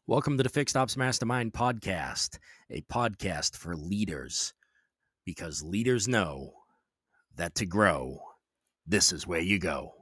Welcome to the Fixed Ops Mastermind podcast, a podcast for leaders, because leaders know that to grow, this is where you go.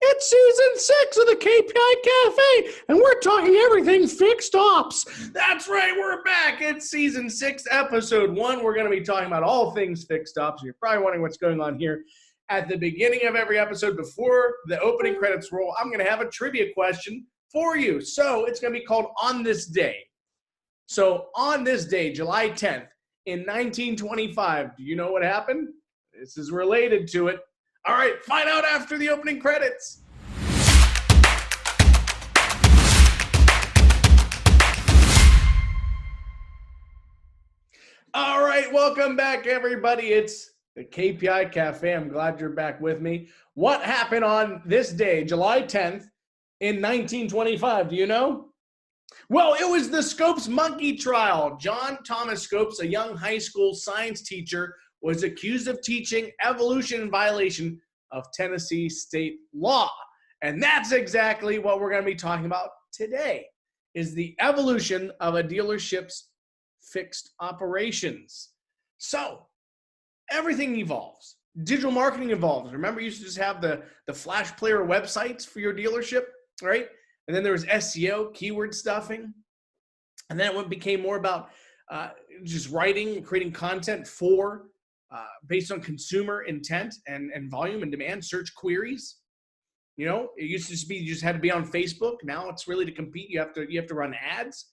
It's season 6 of the KPI Cafe, and we're talking everything fixed ops. That's right, we're back. It's season 6, episode 1. We're going to be talking about all things fixed ops. You're probably wondering what's going on here. At the beginning of every episode, before the opening credits roll, I'm going to have a trivia question for you. So it's going to be called On This Day. So on this day, July 10th, in 1925, do you know what happened? This is related to it. All right, find out after the opening credits. All right, welcome back, everybody. It's the KPI Cafe. I'm glad you're back with me. What happened on this day, July 10th, in 1925? Do you know? Well, it was the Scopes monkey trial. John Thomas Scopes, a young high school science teacher, was accused of teaching evolution in violation of Tennessee state law. And that's exactly what we're going to be talking about today, is the evolution of a dealership's fixed operations. So everything evolves. Digital marketing evolves. Remember, you used to just have the flash player websites for your dealership, right? And then there was SEO, keyword stuffing. And then it became more about just writing, creating content for based on consumer intent and volume and demand, search queries. You know, it used to just be you just had to be on Facebook. Now it's really to compete. You have to run ads.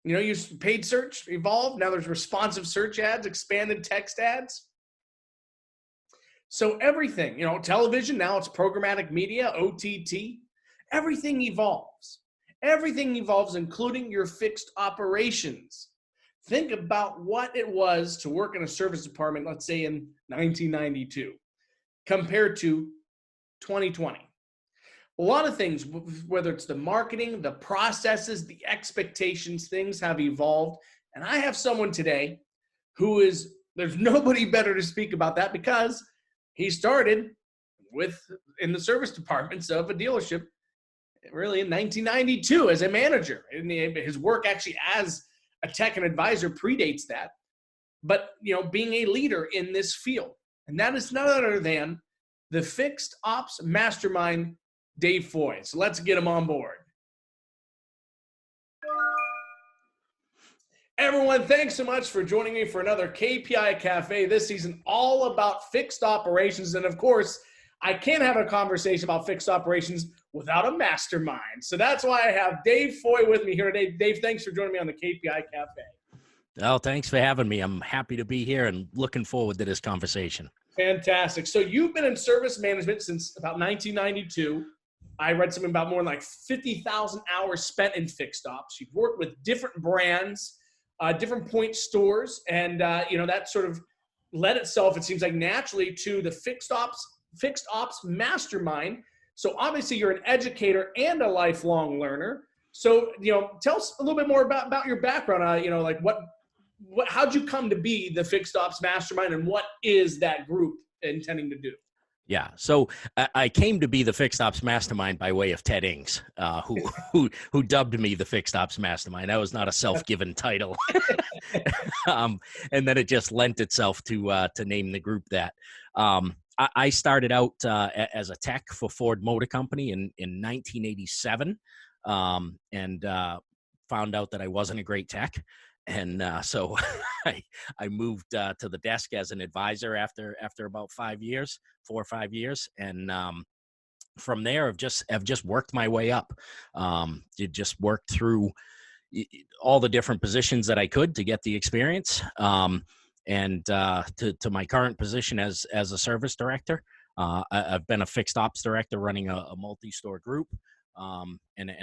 You know, paid search evolved. Now there's responsive search ads, expanded text ads. So everything, you know, television, now it's programmatic media, OTT. Everything evolves. Everything evolves, including your fixed operations. Think about what it was to work in a service department, let's say in 1992, compared to 2020. A lot of things, whether it's the marketing, the processes, the expectations, things have evolved. And I have someone today there's nobody better to speak about that because he started in the service departments of a dealership really in 1992 as a manager. And his work actually as a tech and advisor predates that, but you know, being a leader in this field, and that is none other than the Fixed Ops Mastermind, Dave Foy. So let's get him on board. Everyone, thanks so much for joining me for another KPI Cafe this season, all about fixed operations. And of course, I can't have a conversation about fixed operations without a mastermind. So that's why I have Dave Foy with me here today. Dave, thanks for joining me on the KPI Cafe. Oh, thanks for having me. I'm happy to be here and looking forward to this conversation. Fantastic. So you've been in service management since about 1992. I read something about more than like 50,000 hours spent in fixed ops. You've worked with different brands, different point stores, and you know, that sort of led itself, it seems like, naturally to the Fixed Ops Mastermind. So obviously you're an educator and a lifelong learner. So, you know, tell us a little bit more about your background. You know, like how'd you come to be the Fixed Ops Mastermind, and what is that group intending to do? Yeah, so I came to be the Fixed Ops Mastermind by way of Ted Ings, who dubbed me the Fixed Ops Mastermind. That was not a self-given title, and then it just lent itself to name the group that. I started out as a tech for Ford Motor Company in 1987, and found out that I wasn't a great tech. And so I moved to the desk as an advisor after about 4 or 5 years. And from there, I've just worked my way up. Just worked through all the different positions that I could to get the experience. And to my current position as a service director. I've been a fixed ops director running a multi-store group. And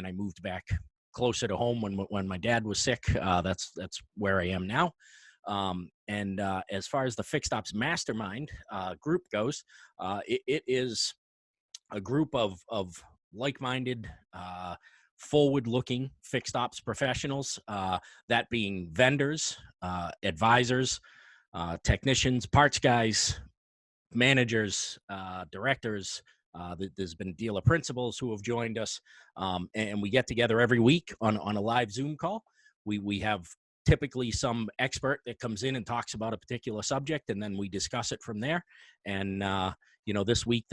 I moved back closer to home when my dad was sick. That's where I am now. And as far as the Fixed Ops Mastermind group goes, it is a group of like-minded forward-looking fixed ops professionals, that being vendors, advisors, technicians, parts guys, managers, directors. There's been dealer principals who have joined us, and we get together every week on a live Zoom call. We have typically some expert that comes in and talks about a particular subject, and then we discuss it from there. And this week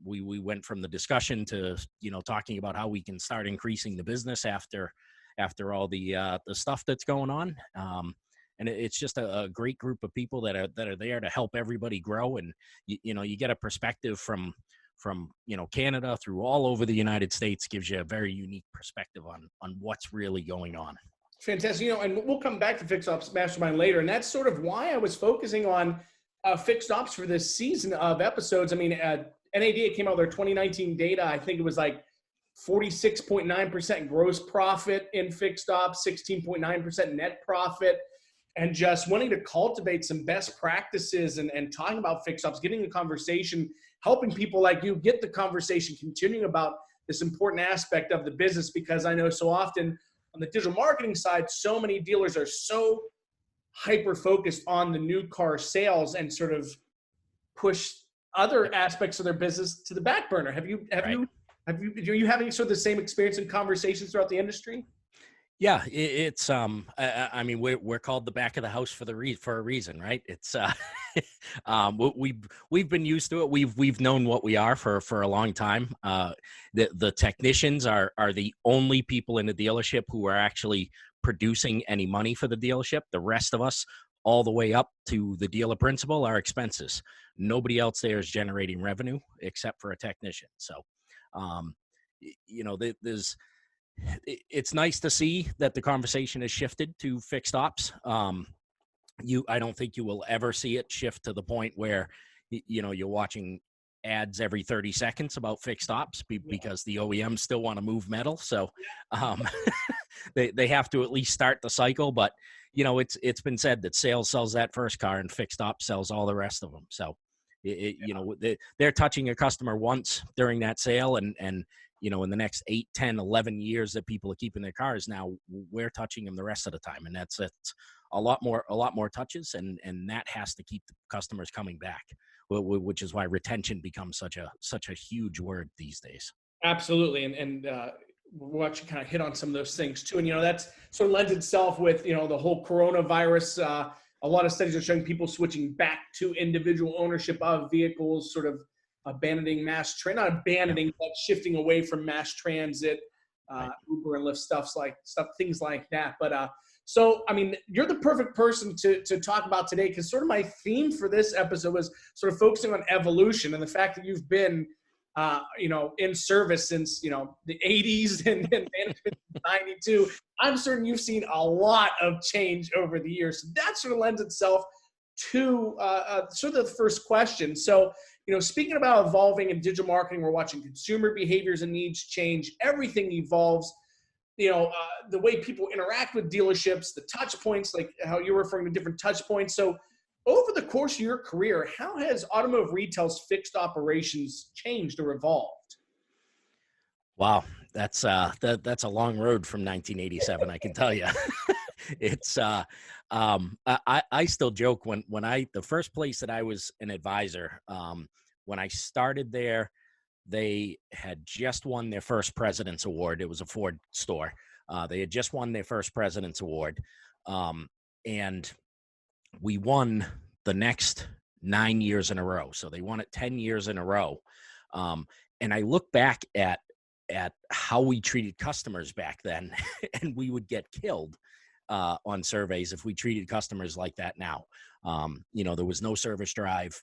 we went from the discussion to talking about how we can start increasing the business after all the stuff that's going on. And it's just a great group of people that are there to help everybody grow. And you get a perspective from Canada through all over the United States. Gives you a very unique perspective on what's really going on. Fantastic. And we'll come back to Fixed Ops Mastermind later. And that's sort of why I was focusing on Fixed Ops for this season of episodes. I mean, NADA came out with their 2019 data. I think it was like 46.9% gross profit in Fixed Ops, 16.9% net profit. And just wanting to cultivate some best practices and talking about Fixed Ops, getting the conversation, helping people like you get the conversation continuing about this important aspect of the business, because I know so often on the digital marketing side, so many dealers are so hyper-focused on the new car sales and sort of push other aspects of their business to the back burner. Do you have any sort of the same experience in conversations throughout the industry? Yeah, it's I mean, we're called the back of the house for a reason, right? It's we've been used to it. We've known what we are for a long time. The technicians are the only people in the dealership who are actually producing any money for the dealership. The rest of us, all the way up to the dealer principal, are expenses. Nobody else there is generating revenue except for a technician. So, it's nice to see that the conversation has shifted to fixed ops. I don't think you will ever see it shift to the point where, you're watching ads every 30 seconds about fixed ops because the OEMs still want to move metal. So they have to at least start the cycle. But, it's been said that sales sells that first car and fixed ops sells all the rest of them. So, they're touching a customer once during that sale, and in the next 8, 10, 11 years that people are keeping their cars, now we're touching them the rest of the time. And that's a lot more touches, and that has to keep the customers coming back, which is why retention becomes such a huge word these days. Absolutely. And we'll actually kind of hit on some of those things too. And, that's sort of lends itself with, the whole coronavirus. A lot of studies are showing people switching back to individual ownership of vehicles, sort of abandoning not abandoning, but shifting away from mass transit, Uber and Lyft things like that. But so, I mean, you're the perfect person to talk about today, because sort of my theme for this episode was sort of focusing on evolution and the fact that you've been, in service since, the 80s and management 92. I'm certain you've seen a lot of change over the years. So that sort of lends itself to sort of the first question. So, speaking about evolving in digital marketing, we're watching consumer behaviors and needs change. Everything evolves. The way people interact with dealerships, the touch points, like how you're referring to different touch points. So over the course of your career, how has automotive retail's fixed operations changed or evolved? Wow, that's a long road from 1987, I can tell you. It's I still joke when the first place that I was an advisor, when I started there, they had just won their first President's Award. It was a Ford store. They had just won their first President's Award. And we won the next 9 years in a row. So they won it 10 years in a row. And I look back at how we treated customers back then, and we would get killed on surveys if we treated customers like that now. There was no service drive.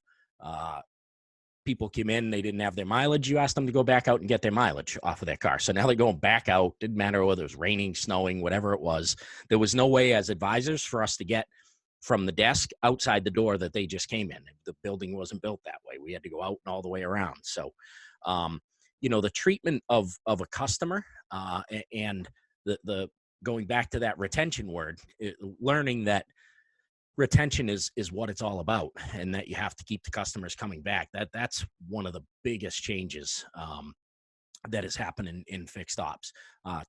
People came in, they didn't have their mileage. You asked them to go back out and get their mileage off of their car. So now they're going back out. Didn't matter whether it was raining, snowing, whatever it was. There was no way as advisors for us to get from the desk outside the door that they just came in. The building wasn't built that way. We had to go out and all the way around. So, the treatment of a customer and the going back to that retention word, learning that retention is what it's all about, and that you have to keep the customers coming back. That's one of the biggest changes that is happening in fixed ops,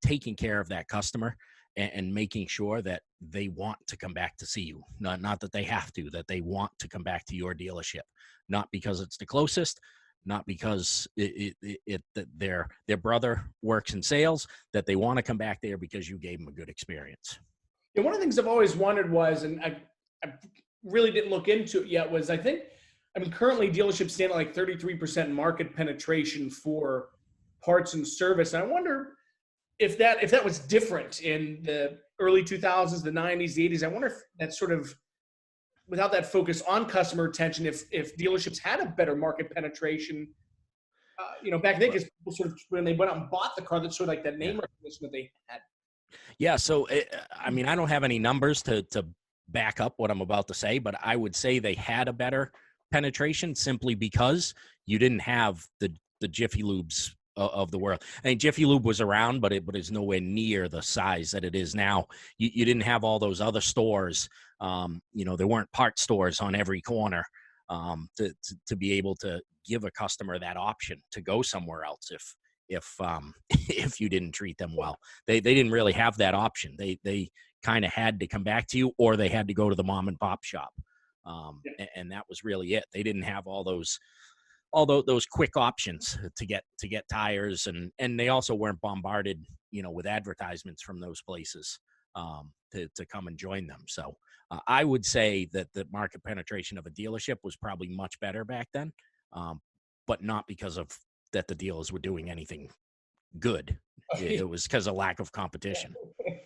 taking care of that customer and making sure that they want to come back to see you. Not that they have to, that they want to come back to your dealership, not because it's the closest, not because that their brother works in sales, that they want to come back there because you gave them a good experience. Yeah, one of the things I've always wondered was, and I really didn't look into it yet, was currently dealerships stand at like 33% market penetration for parts and service. And I wonder if that was different in the early 2000s, the 90s, the 80s. I wonder if that sort of, without that focus on customer retention, if dealerships had a better market penetration, back then, because people sort of, when they went out and bought the car, that's sort of like that name recognition that they had. Yeah. So, I don't have any numbers to back up what I'm about to say, but I would say they had a better penetration simply because you didn't have the Jiffy Lubes of the world. I mean, Jiffy Lube was around, but it's nowhere near the size that it is now. You didn't have all those other stores. There weren't part stores on every corner to be able to give a customer that option to go somewhere else if you didn't treat them well. They didn't really have that option. They kind of had to come back to you, or they had to go to the mom and pop shop. And that was really it. They didn't have all those quick options to get tires, and they also weren't bombarded, with advertisements from those places to come and join them. So I would say that the market penetration of a dealership was probably much better back then, but not because of that the dealers were doing anything good. It was because of lack of competition.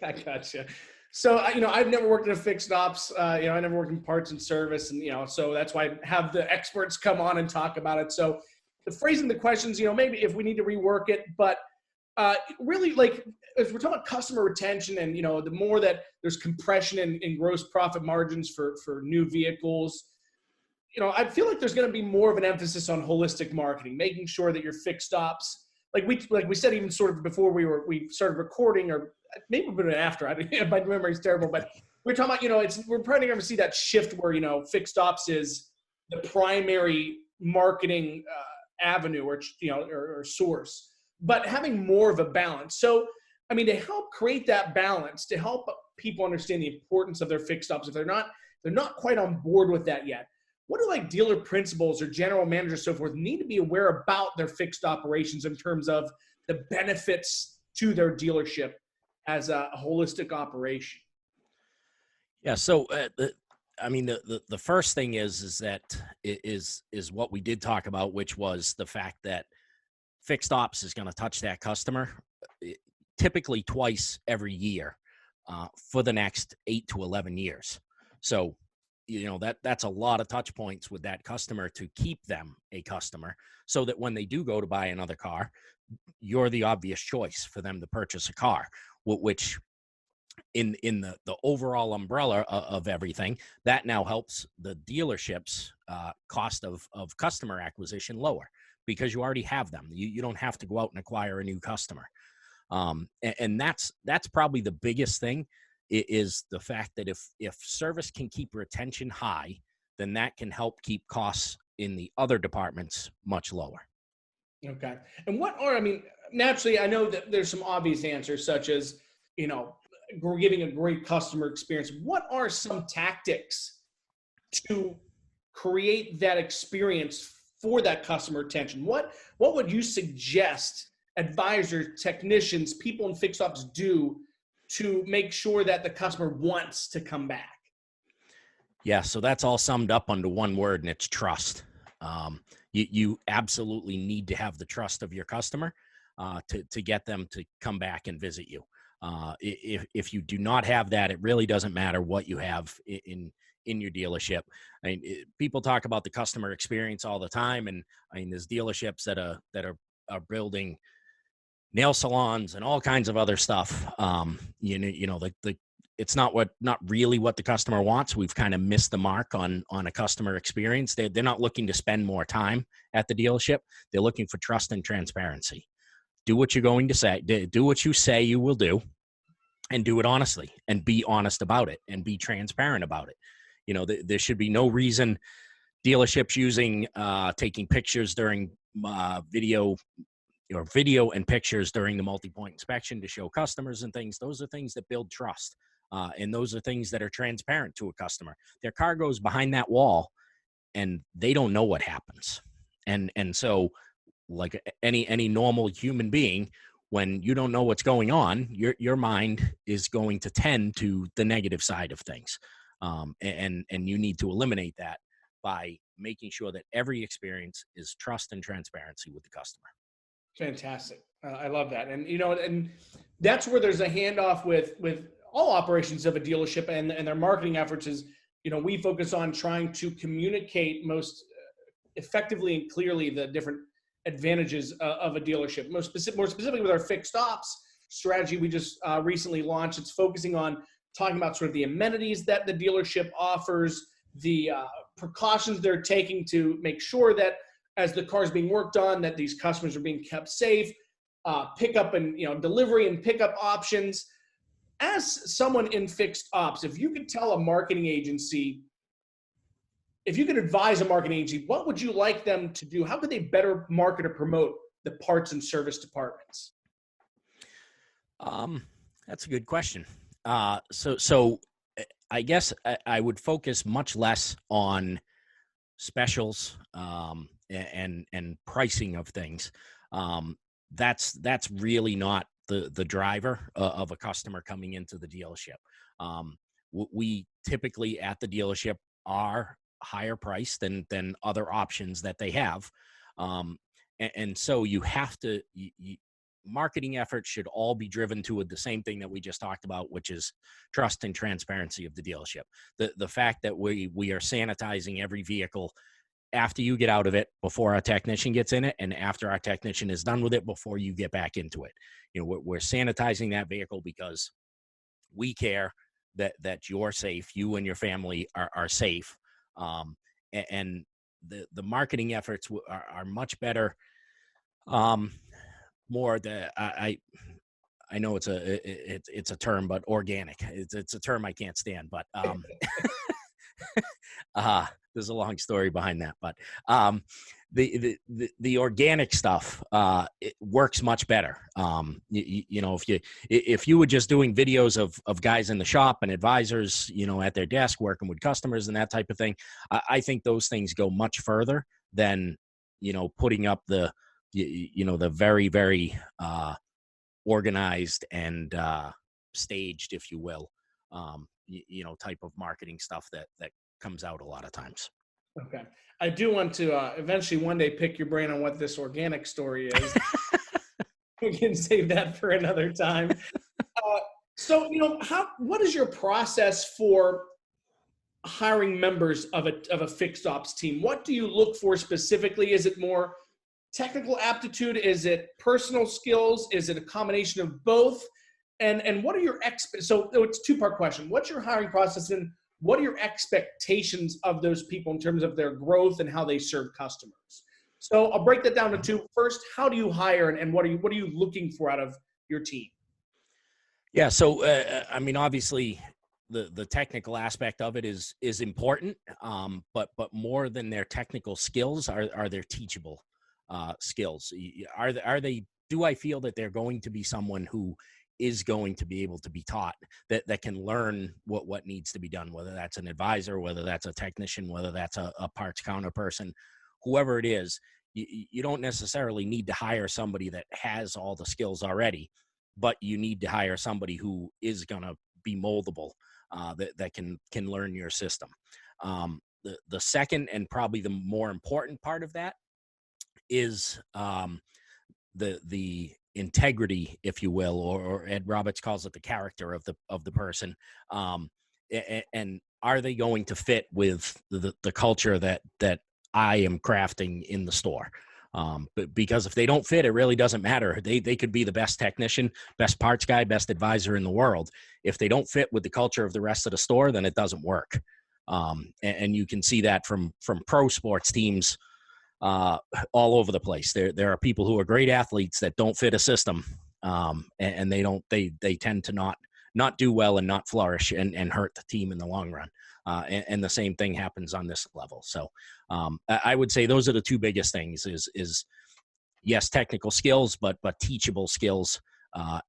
I gotcha. So, I've never worked in a fixed ops. I never worked in parts and service. And, so that's why I have the experts come on and talk about it. So the phrasing the questions, maybe if we need to rework it, but really, like, if we're talking about customer retention and, the more that there's compression in gross profit margins for new vehicles, I feel like there's going to be more of an emphasis on holistic marketing, making sure that your fixed ops, like we said, even sort of before we started recording, or maybe a bit after. My memory's terrible, but we're talking about, we're probably going to see that shift where, fixed ops is the primary marketing avenue or source, but having more of a balance. So, to help create that balance, to help people understand the importance of their fixed ops, if they're not quite on board with that yet, what do like dealer principals or general managers, so forth, need to be aware about their fixed operations in terms of the benefits to their dealership as a holistic operation? Yeah. So, the first thing is what we did talk about, which was the fact that fixed ops is going to touch that customer typically twice every year for the next 8 to 11 years. So, that's a lot of touch points with that customer to keep them a customer, so that when they do go to buy another car, you're the obvious choice for them to purchase a car, which in the overall umbrella of everything, that now helps the dealership's cost of customer acquisition lower, because you already have them. You don't have to go out and acquire a new customer. And that's probably the biggest thing, is the fact that if service can keep retention high, then that can help keep costs in the other departments much lower. Okay. And naturally, I know that there's some obvious answers, such as, we're giving a great customer experience. What are some tactics to create that experience for that customer retention? What would you suggest advisors, technicians, people in fixed ops do to make sure that the customer wants to come back? Yeah, so that's all summed up under one word, and it's trust. You absolutely need to have the trust of your customer to get them to come back and visit you. If you do not have that, it really doesn't matter what you have in your dealership. People talk about the customer experience all the time, and there's dealerships that are building nail salons and all kinds of other stuff. It's not really what the customer wants. We've kind of missed the mark on a customer experience. They're not looking to spend more time at the dealership. They're looking for trust and transparency. Do what you're going to say. Do what you say you will do, and do it honestly, and be honest about it, and be transparent about it. There should be no reason dealerships using taking pictures during video or video and pictures during the multi-point inspection to show customers and things. Those are things that build trust. And those are things that are transparent to a customer. Their car goes behind that wall and they don't know what happens. And so like any normal human being, when you don't know what's going on, your mind is going to tend to the negative side of things. And you need to eliminate that by making sure that every experience is trust and transparency with the customer. Fantastic. I love that. And, and that's where there's a handoff with all operations of a dealership and their marketing efforts is, we focus on trying to communicate most effectively and clearly the different advantages of a dealership. More specifically with our fixed ops strategy we just recently launched, it's focusing on talking about sort of the amenities that the dealership offers, the precautions they're taking to make sure that as the car is being worked on, that these customers are being kept safe, pickup and delivery and pickup options. As someone in fixed ops, if you could tell a marketing agency, if you could advise a marketing agency, what would you like them to do? How could they better market or promote the parts and service departments? That's a good question. So I guess I would focus much less on specials and pricing of things. That's really not the driver of a customer coming into the dealership. We typically at the dealership are higher price than other options that they have. And so you have to, marketing efforts should all be driven to the same thing that we just talked about, which is trust and transparency of the dealership. The fact that we are sanitizing every vehicle after you get out of it, before our technician gets in it, and after our technician is done with it, before you get back into it. We're sanitizing that vehicle because we care that you're safe, you and your family are safe. And the marketing efforts are much better. More I know it's a term, but organic. It's a term I can't stand, but there's a long story behind that, but the organic stuff it works much better. If you were just doing videos of guys in the shop and advisors, at their desk working with customers and that type of thing, I think those things go much further than putting up the very, very organized and staged, if you will, type of marketing stuff that comes out a lot of times. Okay. I do want to eventually one day pick your brain on what this organic story is. We can save that for another time. So, what is your process for hiring members of a fixed ops team? What do you look for specifically? Is it more technical aptitude? Is it personal skills? Is it a combination of both? And what are your so it's a two-part question. What's your hiring process and what are your expectations of those people in terms of their growth and how they serve customers? So I'll break that down to two. First, how do you hire and what are you looking for out of your team? Yeah. So, obviously the technical aspect of it is important. But more than their technical skills are their teachable skills. Do I feel that they're going to be someone who is going to be able to be taught, that can learn what needs to be done, whether that's an advisor, whether that's a technician, whether that's a parts counter person, whoever it is. You don't necessarily need to hire somebody that has all the skills already, but you need to hire somebody who is going to be moldable, that can learn your system. The second and probably the more important part of that is the integrity, if you will, or Ed Roberts calls it the character of the person. And are they going to fit with the culture that I am crafting in the store? But because if they don't fit, it really doesn't matter. They could be the best technician, best parts guy, best advisor in the world. If they don't fit with the culture of the rest of the store, then it doesn't work. And you can see that from pro sports teams all over the place. There are people who are great athletes that don't fit a system, and they tend to not do well and not flourish and hurt the team in the long run. And the same thing happens on this level. So I would say those are the two biggest things is yes, technical skills, but teachable skills,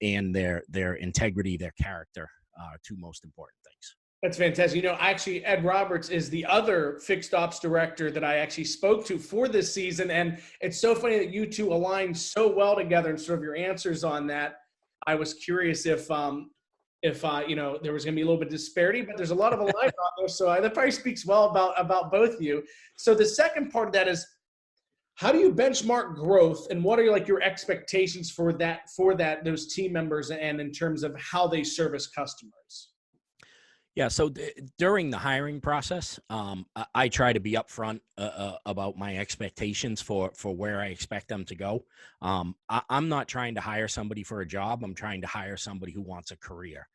and their integrity, their character are two most important things. That's fantastic. You know, actually, Ed Roberts is the other fixed ops director that I actually spoke to for this season. And it's so funny that you two align so well together and sort of your answers on that. I was curious if you know, there was going to be a little bit of disparity, but there's a lot of alignment on there. So that probably speaks well about both of you. So the second part of that is, how do you benchmark growth, and what are like your expectations for those team members, and in terms of how they service customers? Yeah. So during the hiring process, I try to be upfront about my expectations for where I expect them to go. I'm not trying to hire somebody for a job. I'm trying to hire somebody who wants a career.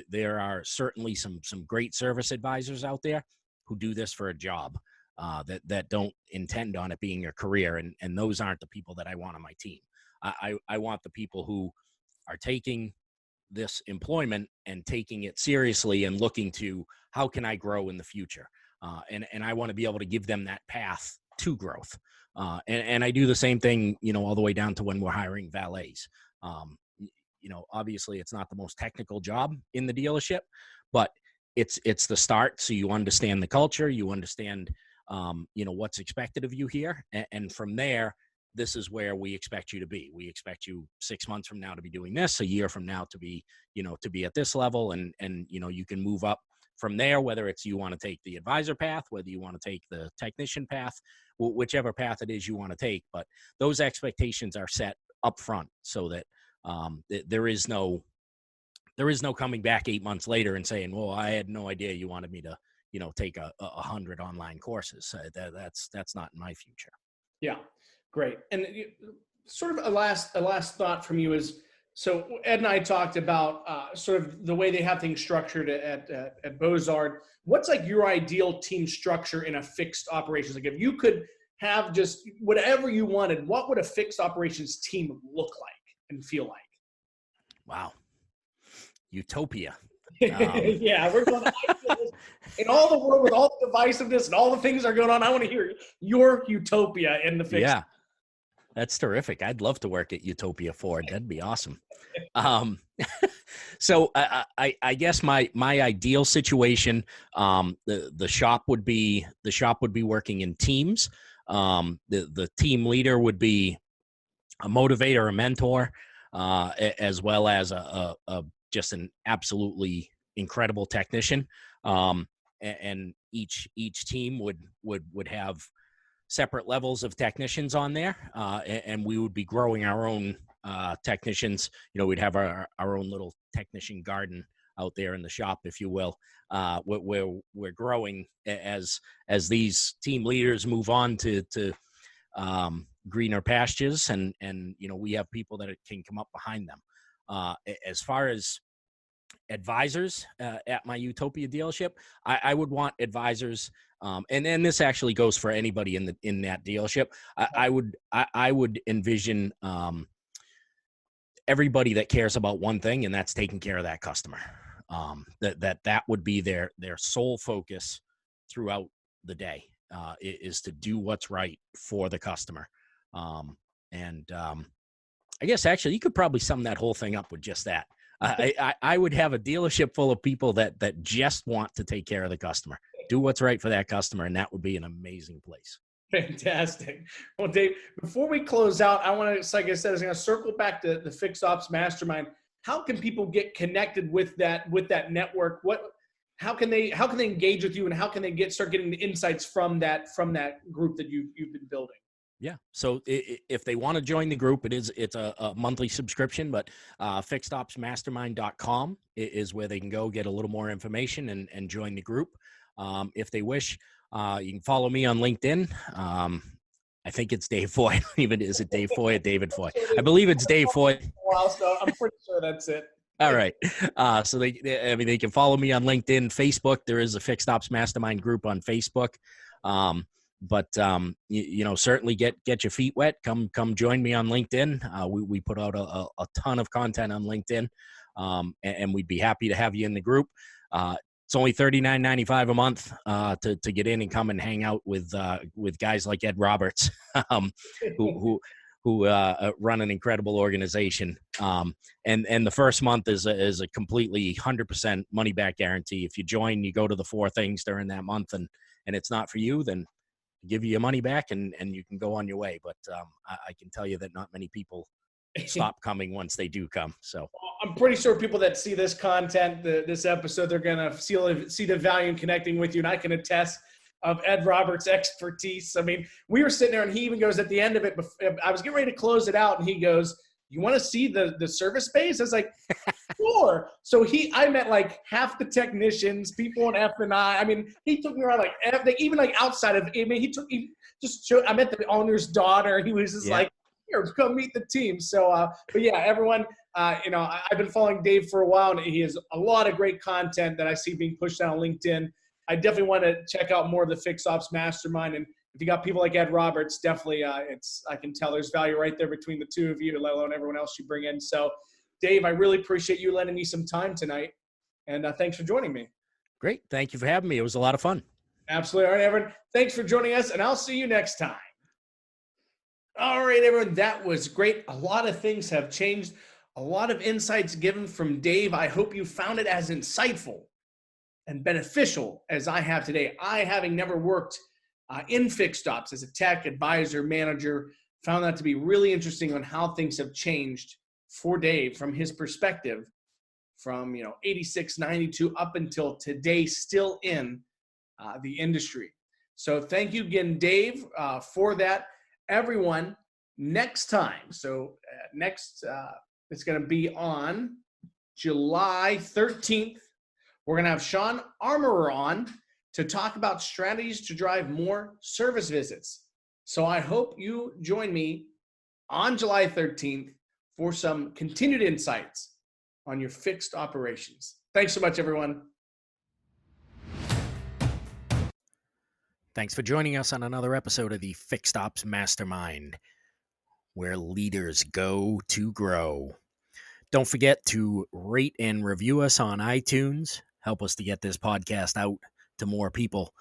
There are certainly some great service advisors out there who do this for a job, that don't intend on it being a career. And those aren't the people that I want on my team. I want the people who are taking this employment and taking it seriously and looking to, how can I grow in the future? And I want to be able to give them that path to growth. And I do the same thing, you know, all the way down to when we're hiring valets. You know, obviously it's not the most technical job in the dealership, but it's the start. So you understand the culture, you understand, you know, what's expected of you here. And from there, this is where we expect you to be. We expect you 6 months from now to be doing this, a year from now to be, you know, to be at this level. And, you know, you can move up from there, whether it's you want to take the advisor path, whether you want to take the technician path, whichever path it is you want to take. But those expectations are set up front so that there is no coming back 8 months later and saying, well, I had no idea you wanted me to, you know, take 100 online courses. That's not in my future. Yeah. Great. And sort of a last thought from you is, so Ed and I talked about sort of the way they have things structured at Bozard. What's like your ideal team structure in a fixed operations? Like if you could have just whatever you wanted, what would a fixed operations team look like and feel like? Wow. Utopia. Yeah, we're going in all the world with all the divisiveness and all the things that are going on. I want to hear your utopia in the fixed. Yeah. That's terrific. I'd love to work at Utopia Ford. That'd be awesome. So I guess my ideal situation, the shop would be working in teams. The team leader would be a motivator, a mentor, as well as a just an absolutely incredible technician. And each team would have separate levels of technicians on there, and we would be growing our own technicians. You know, we'd have our own little technician garden out there in the shop, if you will. We're growing as these team leaders move on to greener pastures, and you know, we have people that can come up behind them. As far as advisors at my Utopia dealership, I would want advisors. And then this actually goes for anybody in that dealership. I would envision everybody that cares about one thing, and that's taking care of that customer. That would be their sole focus throughout the day, is to do what's right for the customer. I guess actually you could probably sum that whole thing up with just that. I would have a dealership full of people that just want to take care of the customer, do what's right for that customer, and that would be an amazing place. Fantastic. Well, Dave, before we close out, I want to, like I said, I was going to circle back to the Fixed Ops Mastermind. How can people get connected with that network? How can they engage with you, and how can they start getting the insights from that group that you've been building? Yeah. So if they want to join the group, it's a monthly subscription, but fixedopsmastermind.com is where they can go get a little more information and join the group. If they wish, you can follow me on LinkedIn. I think it's Dave Foy. Even is it Dave Foy or David Foy? I believe it's Dave Foy. Well, so I'm pretty sure that's it. All right. So they can follow me on LinkedIn, Facebook. There is a Fixed Ops Mastermind group on Facebook. But you know, certainly get your feet wet. Come join me on LinkedIn. We put out a ton of content on LinkedIn, and we'd be happy to have you in the group. It's only $39.95 a month to get in and come and hang out with guys like Ed Roberts, who who run an incredible organization. And the first month is a completely 100% money back guarantee. If you join, you go to the 4 things during that month, and it's not for you, then give you your money back and you can go on your way. But I can tell you that not many people stop coming once they do come. So I'm pretty sure people that see this content, this episode, they're going to see the value in connecting with you. And I can attest of Ed Roberts' expertise. I mean, we were sitting there and he even goes at the end of it, I was getting ready to close it out, and he goes, "You want to see the service space?" I was like, sure. So I met like half the technicians, people in F&I. I mean, he took me around like even like outside of, I mean, I met the owner's daughter. He was just like, "Here, come meet the team." So, but yeah, everyone, I've been following Dave for a while, and he has a lot of great content that I see being pushed out on LinkedIn. I definitely want to check out more of the Fixed Ops Mastermind. And if you got people like Ed Roberts, definitely, I can tell there's value right there between the two of you, let alone everyone else you bring in. So, Dave, I really appreciate you lending me some time tonight. And thanks for joining me. Great. Thank you for having me. It was a lot of fun. Absolutely. All right, everyone. Thanks for joining us, and I'll see you next time. All right, everyone. That was great. A lot of things have changed. A lot of insights given from Dave. I hope you found it as insightful and beneficial as I have today. I, having never worked in fixed ops as a tech advisor, manager, found that to be really interesting on how things have changed for Dave from his perspective from 86, 92 up until today, still in the industry. So thank you again, Dave, for that. Everyone, next time, next it's going to be on July 13th. We're going to have Sean Armorer on to talk about strategies to drive more service visits. So I hope you join me on July 13th for some continued insights on your fixed operations. Thanks so much, everyone. Thanks for joining us on another episode of the Fixed Ops Mastermind, where leaders go to grow. Don't forget to rate and review us on iTunes. Help us to get this podcast out to more people.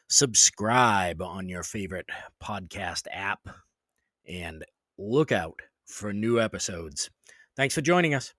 Subscribe on your favorite podcast app and look out for new episodes. Thanks for joining us.